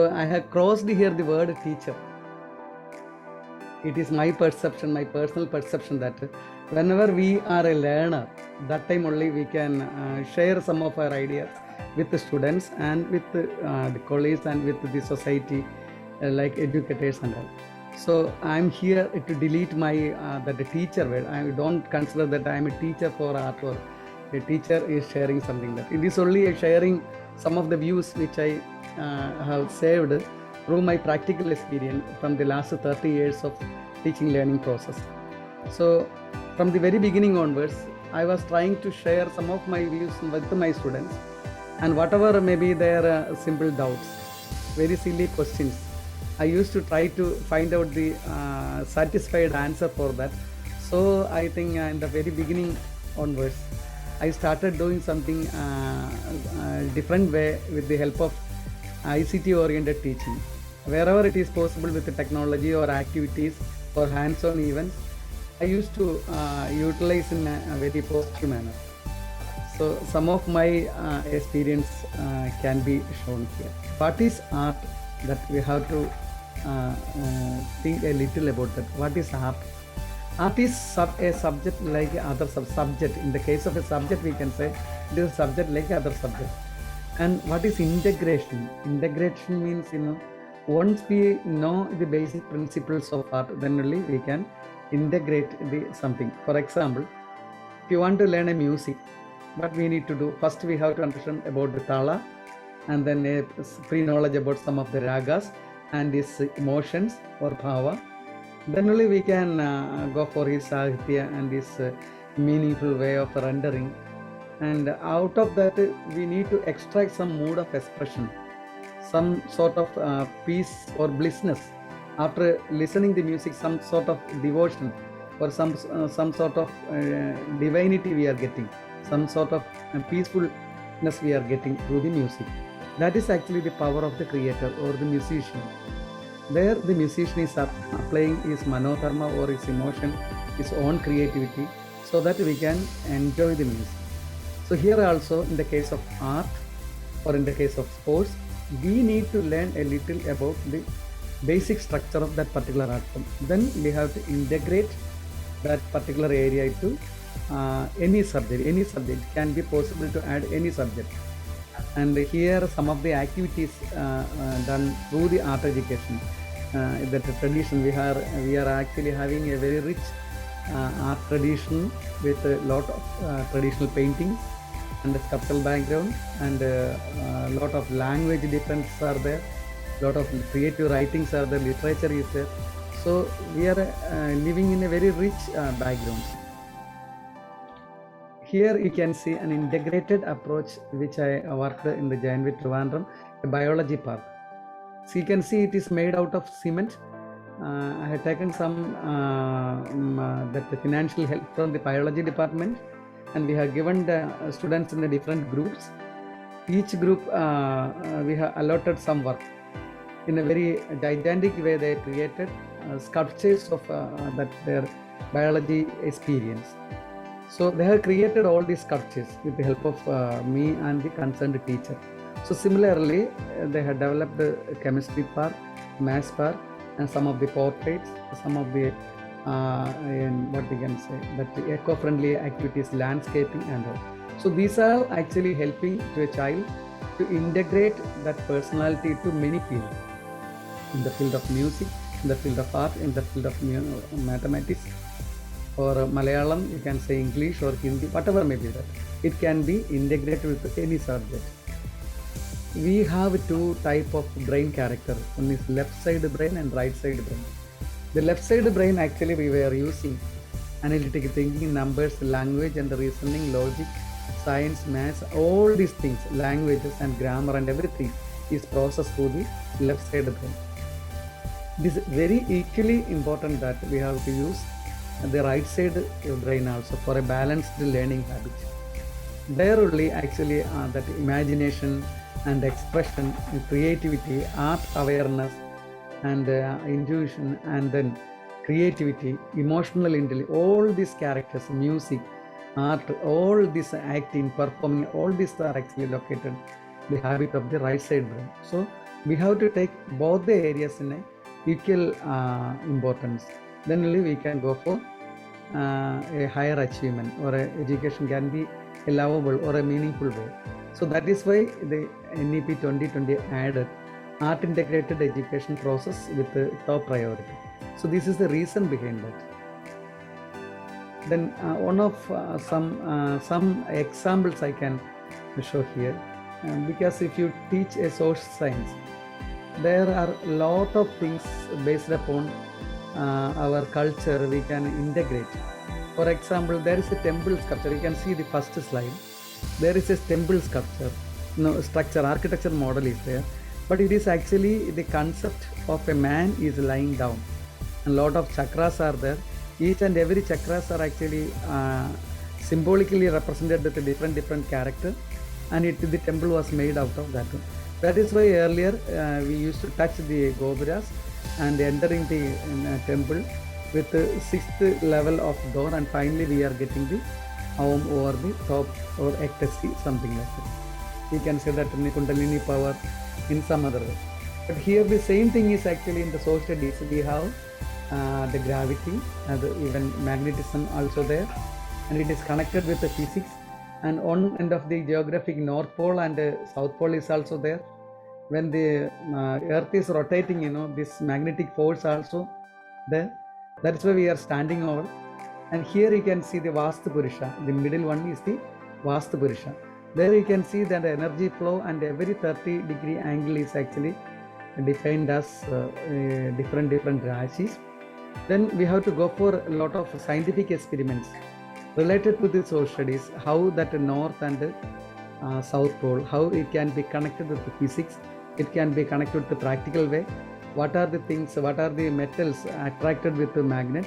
So I have crossed here the word teacher. It is my perception, my personal perception, that whenever we are a learner, that time only we can share some of our ideas with the students and with the colleagues and with the society, like educators and all. So I'm here to delete my that teacher word. I don't consider that I am a teacher for art, or a teacher is sharing something. That it is only a sharing some of the views which I have saved through my practical experience from the last 30 years of teaching learning process. So from the very beginning onwards, I was trying to share some of my views with my students, and whatever maybe their simple doubts, very silly questions, I used to try to find out the satisfied answer for that. So I think in the very beginning onwards, I started doing something different way with the help of ICT oriented teaching. Wherever it is possible with the technology or activities or hands-on events, I used to utilize in a very positive manner. So some of my experience can be shown here. What is art? That we have to think a little about that. What is art? Art is a subject like other subject. In the case of a subject, we can say it is a subject like other subject. And what is integration? Integration means, once we know the basic principles of art, then only we can integrate the something. For example, if you want to learn a music, what we need to do, first we have to understand about the tala, and then a pre-knowledge about some of the ragas and its emotions or bhava. Then only we can go for his sahitya and his meaningful way of rendering. And out of that, we need to extract some mode of expression, some sort of peace or blissness. After listening the music, some sort of devotion or some sort of divinity we are getting, some sort of peacefulness we are getting through the music. That is actually the power of the creator or the musician. There the musician is applying his manodharma or his emotion, his own creativity, so that we can enjoy the music. So here also, in the case of art or in the case of sports, we need to learn a little about the basic structure of that particular art form. Then we have to integrate that particular area to any subject. Any subject can be possible to add any subject. And here some of the activities done through the art education. The tradition we are actually having a very rich art tradition with a lot of traditional paintings and a sculptural background, and a lot of language differences are there, lot of creative writings are there, literature is there. So we are living in a very rich background. Here you can see an integrated approach which I worked in the Jayanvit Trivandrum, a biology park. So you can see it is made out of cement. I have taken some that financial help from the biology department, and we have given the students in the different groups. Each group we have allotted some work. In a very gigantic way, they created sculptures of that their biology experience. So they have created all these sculptures with the help of me and the concerned teacher. So similarly, they have developed a chemistry park, maths park, and some of the portraits, some of the what we can say, that eco-friendly activities, landscaping and all. So these are actually helping to a child to integrate that personality to many fields, in the field of music, in the field of art, in the field of mathematics, or Malayalam, you can say English or Hindi, whatever may be that. It can be integrated with any subject. We have two type of brain character. One is left side brain and right side brain. The left side brain actually we were using analytical thinking, numbers, language and reasoning, logic, science, maths, all these things, languages and grammar and everything is processed through the left side brain. It is very equally important that we have to use the right side brain also for a balanced learning habit. There only actually that imagination and expression, creativity, art awareness and intuition, and then creativity, emotional intelligence, all these characters, music, art, all this acting, performing, all these are actually located the habit of the right side brain. So We have to take both the areas in a equal importance. Then only we can go for a higher achievement, or a education can be a lovable or a meaningful way. So that is why the NEP 2020 added art integrated education process with the top priority. So this is the reason behind that. Then one of some examples I can show here, because if you teach a social science, there are a lot of things based upon our culture we can integrate. For example, there is a temple sculpture. You can see the first slide. There is a temple sculpture, structure, architecture model is there, but it is actually the concept of a man is lying down, and a lot of chakras are there. Each and every chakras are actually symbolically represented with a different character, and the temple was made out of that. That is why earlier we used to touch the gopuras and entering the temple with the 6th level of door, and finally we are getting the home over the top or ecstasy, something like that. You can say that in the Kundalini power in some other way. But here the same thing is actually in the social studies. We have the gravity and even magnetism also there, and it is connected with the physics. And on end of the geographic North Pole and South Pole is also there. When the earth is rotating, this magnetic force also there. That's why we are standing over. And here you can see the Vastu Purusha. The middle one is the Vastu Purusha. There you can see that the energy flow and every 30-degree angle is actually defined as different rashis. Then we have to go for a lot of scientific experiments related to the social studies, how that North and South Pole, how it can be connected with the physics, it can be connected with the practical way. What are the things, what are the metals attracted with the magnet?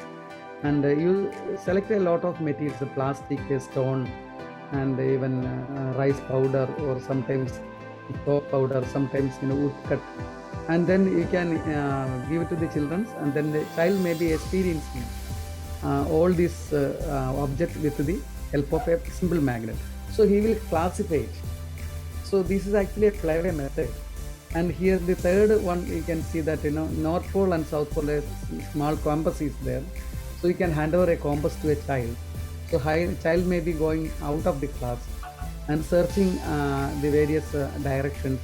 And you select a lot of materials, plastic, stone, and even rice powder, or sometimes soap powder, sometimes wood cut. And then you can give it to the children, and then the child may be experiencing all these objects with the help of a simple magnet. So he will classify it. So this is actually a clever method. And here the third one, you can see that North Pole and South Pole, a small compass is there. So you can hand over a compass to a child. So child may be going out of the class and searching the various directions,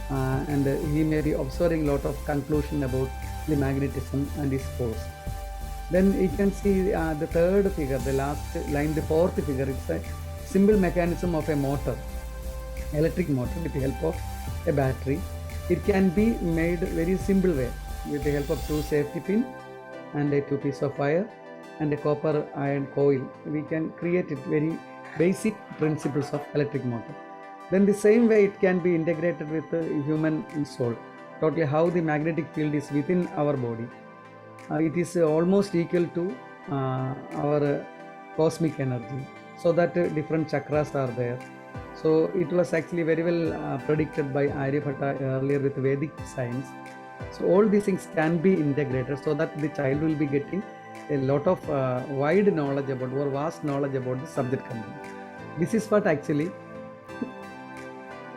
and he may be observing a lot of conclusion about the magnetism and its force. Then you can see the third figure, the last line, the fourth figure. It's a simple mechanism of a motor, electric motor with the help of a battery. It can be made very simple way with the help of 2 safety pin and a 2 piece of wire and a copper iron coil. We can create it very basic principles of electric motor. Then the same way it can be integrated with the human soul, totally how the magnetic field is within our body. It is almost equal to our cosmic energy, so that different chakras are there. So it was actually very well predicted by Aryabhatta earlier with Vedic science. So all these things can be integrated so that the child will be getting a lot of wide knowledge about, or vast knowledge about the subject content. This is what actually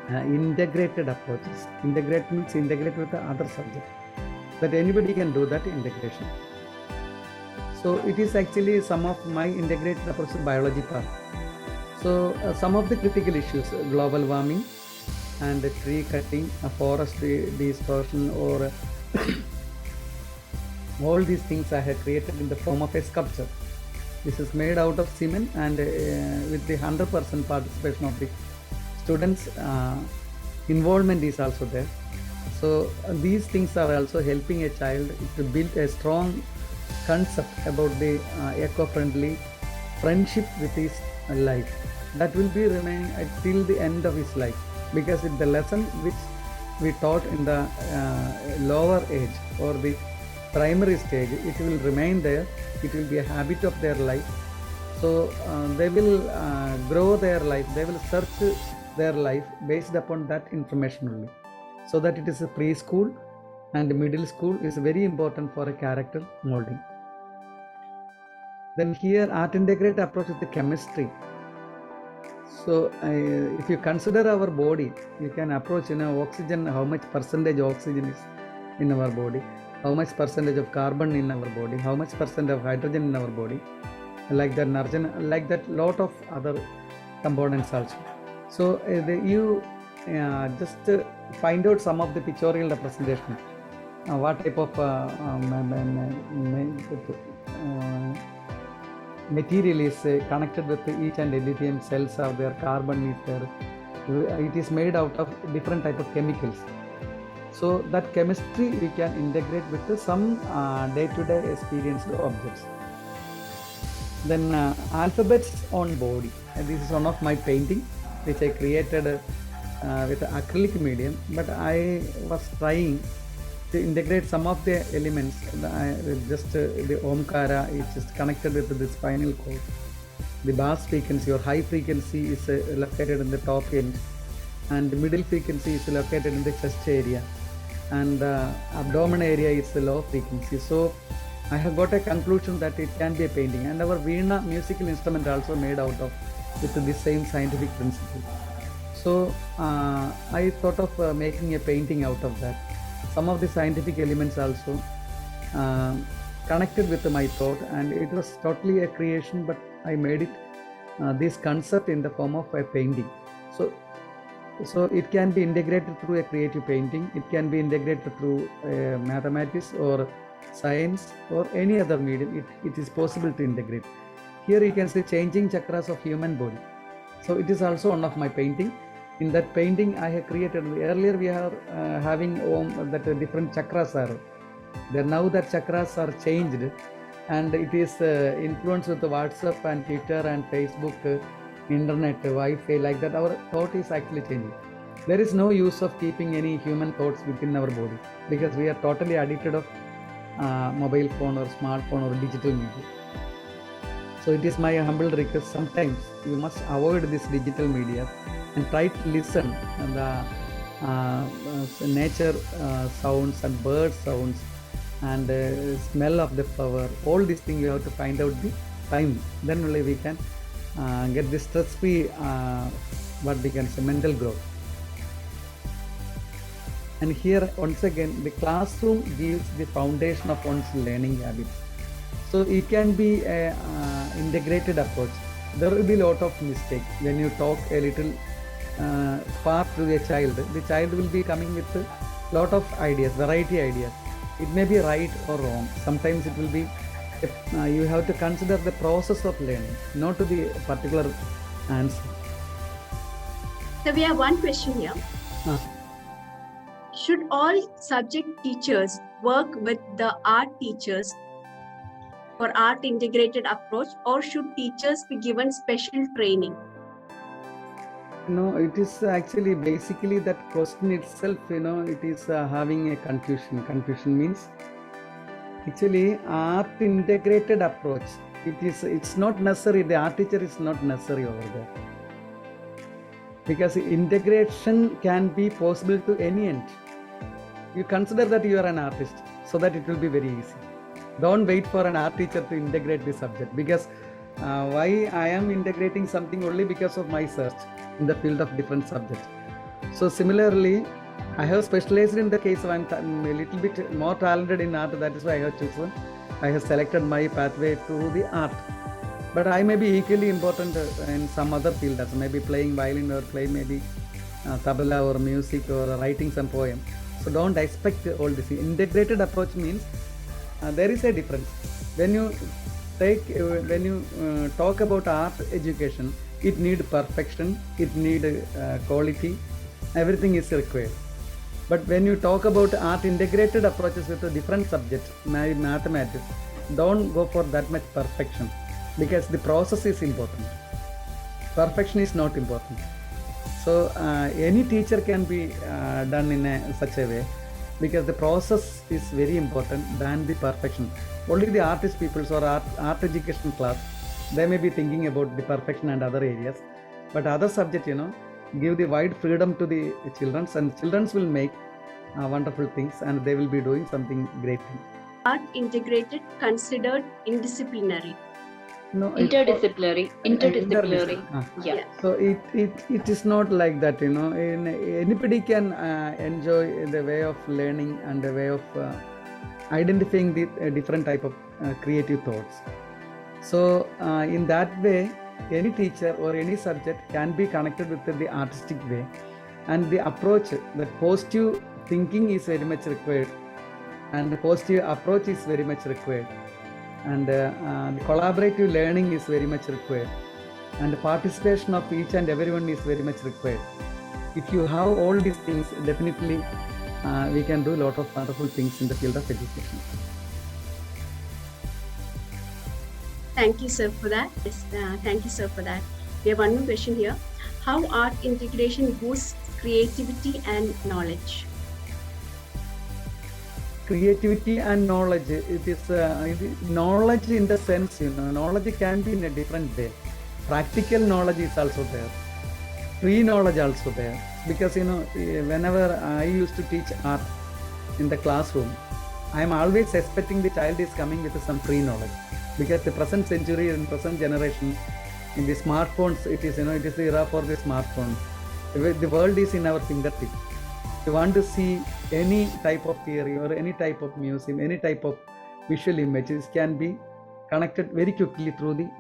integrated approaches. Integrate means integrate with the other subject, that anybody can do that integration. So it is actually some of my integrated approach to biology part. So some of the critical issues, global warming and tree cutting, forest distortion, or all these things I have created in the form of a sculpture. This is made out of cement, and with the 100% participation of the students, involvement is also there. So these things are also helping a child to build a strong concept about the eco-friendly friendship with his life. That will be remaining till the end of his life, because the lesson which we taught in the lower age or the primary stage, it will remain there. It will be a habit of their life. So they will grow their life, they will search their life based upon that information only. So that it is a preschool and middle school is very important for a character molding. Then here art integrated approach with the chemistry. So if you consider our body, you can approach oxygen, how much percentage oxygen is in our body, how much percentage of carbon in our body, how much percent of hydrogen in our body, like that like that lot of other components also. So you just find out some of the pictorial representation. What type of material is connected with each and lithium cells are there, carbon is there. It is made out of different type of chemicals. So that chemistry we can integrate with some day-to-day experienced objects. Then alphabets on body. This is one of my painting which I created with acrylic medium, but I was trying to integrate some of the elements. Just the Omkara is just connected with the spinal cord. The bass frequency or high frequency is located in the top end, and the middle frequency is located in the chest area, and the abdomen area is the low frequency. So I have got a conclusion that it can be a painting, and our Veena musical instrument also made out of with the same scientific principle. So I thought of making a painting out of that. Some of the scientific elements also connected with my thought, and it was totally a creation, but I made it this concept in the form of a painting. So it can be integrated through a creative painting, it can be integrated through mathematics or science or any other medium. It is possible to integrate. Here you can see changing chakras of human body. So it is also one of my painting. In that painting I have created, earlier we are having that different chakras are there. Now that chakras are changed, and it is influenced with the WhatsApp and Twitter and Facebook, internet, Wi-Fi, like that. Our thought is actually changing. There is no use of keeping any human thoughts within our body, because we are totally addicted of mobile phone or smartphone or digital media. So it is my humble request, sometimes you must avoid this digital media and try to listen the nature sounds and bird sounds and smell of the flower. All these things you have to find out the time. Then only we can get this stress-free, what we can say, mental growth. And here once again, the classroom gives the foundation of one's learning habits. So it can be a integrated approach. There will be a lot of mistakes when you talk a little far to a child. The child will be coming with a lot of ideas, variety ideas. It may be right or wrong. Sometimes it will be, you have to consider the process of learning, not to the particular answer. So we have one question here. Should all subject teachers work with the art teachers for art integrated approach, or should teachers be given special training? No, it is actually basically that question itself, it is having a confusion. Confusion means actually art integrated approach. It's not necessary. The art teacher is not necessary over there, because integration can be possible to any end. You consider that you are an artist, so that it will be very easy. Don't wait for an art teacher to integrate the subject, because why I am integrating something only because of my search in the field of different subjects. So similarly, I have specialized in the case of I'm a little bit more talented in art. That is why I have chosen. I have selected my pathway to the art. But I may be equally important in some other field, as maybe playing violin or play maybe tabla or music or writing some poem. So don't expect all this. Integrated approach means there is a difference. When you talk about art education, it need perfection, it need quality, everything is required. But when you talk about art integrated approaches with a different subject, mathematics, don't go for that much perfection, because the process is important. Perfection is not important. So any teacher can be done in such a way, because the process is very important than the perfection. Only the artist peoples or art education class, they may be thinking about the perfection and other areas. But other subject, give the wide freedom to the children, and children will make wonderful things, and they will be doing something great thing. Art integrated considered indisciplinary? No, interdisciplinary. Ah. Yeah. So it is not like that, anybody can enjoy the way of learning and the way of identifying the different type of creative thoughts. So in that way, any teacher or any subject can be connected with the artistic way, and the approach, the positive thinking is very much required, and the positive approach is very much required, and the collaborative learning is very much required, and the participation of each and everyone is very much required. If you have all these things, definitely we can do a lot of wonderful things in the field of education. Thank you, sir, for that. Yes, thank you, sir, for that. We have one more question here. How art integration boosts creativity and knowledge? Creativity and knowledge, it is knowledge in the sense, knowledge can be in a different way. Practical knowledge is also there, pre-knowledge also there, because whenever I used to teach art in the classroom, I am always expecting the child is coming with some pre-knowledge, because the present century and present generation, in the smartphones, it is the era for the smartphones. The world is in our fingertips. You want to see any type of theory or any type of museum, any type of visual images can be connected very quickly through the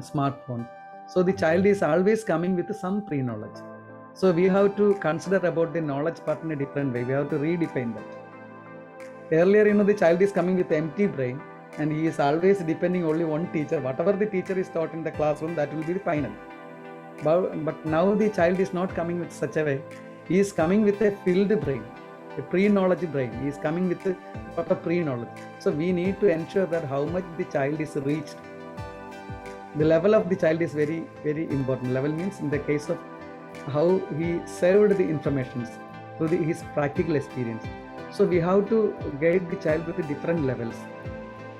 smartphone. So the child is always coming with some pre-knowledge. So we have to consider about the knowledge part in a different way. We have to redefine that. Earlier, the child is coming with empty brain, and he is always depending only one teacher. Whatever the teacher is taught in the classroom, that will be the final. But now the child is not coming with such a way. He is coming with a filled brain, a pre-knowledge brain. He is coming with a lot of pre-knowledge. So we need to ensure that how much the child is reached. The level of the child is very, very important. Level means in the case of how he served the information through his practical experience. So we have to guide the child with the different levels.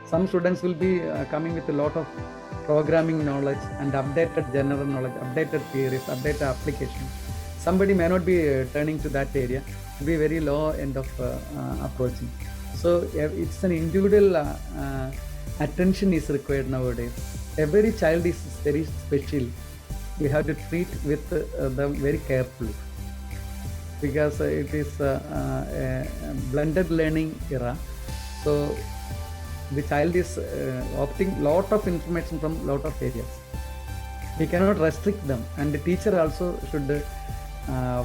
Some students will be coming with a lot of programming knowledge and updated general knowledge, updated theories, updated applications. Somebody may not be turning to that area, to be very low end of approaching. So it's an individual attention is required nowadays. Every child is very special. We have to treat with them very carefully, because it is a blended learning era. So the child is opting lot of information from lot of areas. We cannot restrict them, and the teacher also should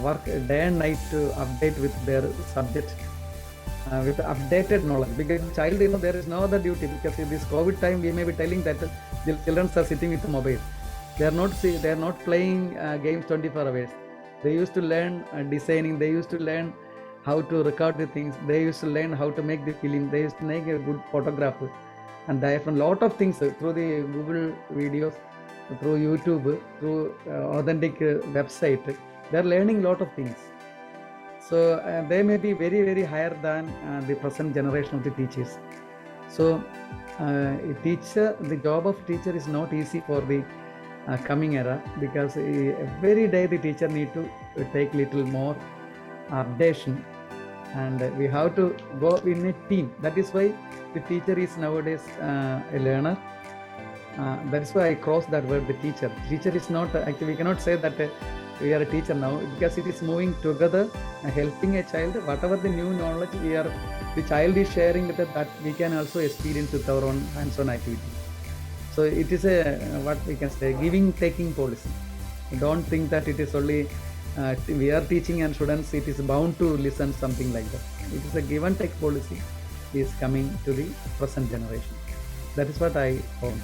work day and night to update with their subject with updated knowledge, because child, there is no other duty, because in this COVID time we may be telling that the children are sitting with the mobile. They are not playing games 24 hours. They used to learn designing. They used to learn how to record the things. They used to learn how to make the film. They used to make a good photograph, and they have a lot of things through the Google videos, through YouTube, through authentic website. They are learning a lot of things. So they may be very, very higher than the present generation of the teachers. So the job of teacher is not easy for the coming era, because every day the teacher need to take little more updation, and we have to go in a team. That is why the teacher is nowadays a learner. That's why I cross that word, the teacher. Teacher is not, actually we cannot say that we are a teacher now, because it is moving together, helping a child. Whatever the new knowledge the child is sharing with us, that we can also experience with our own hands-on activity. So it is a, what we can say, giving-taking policy. Don't think that it is only we are teaching and students, it is bound to listen, something like that. It is a give-and-take policy is coming to the present generation. That is what I found.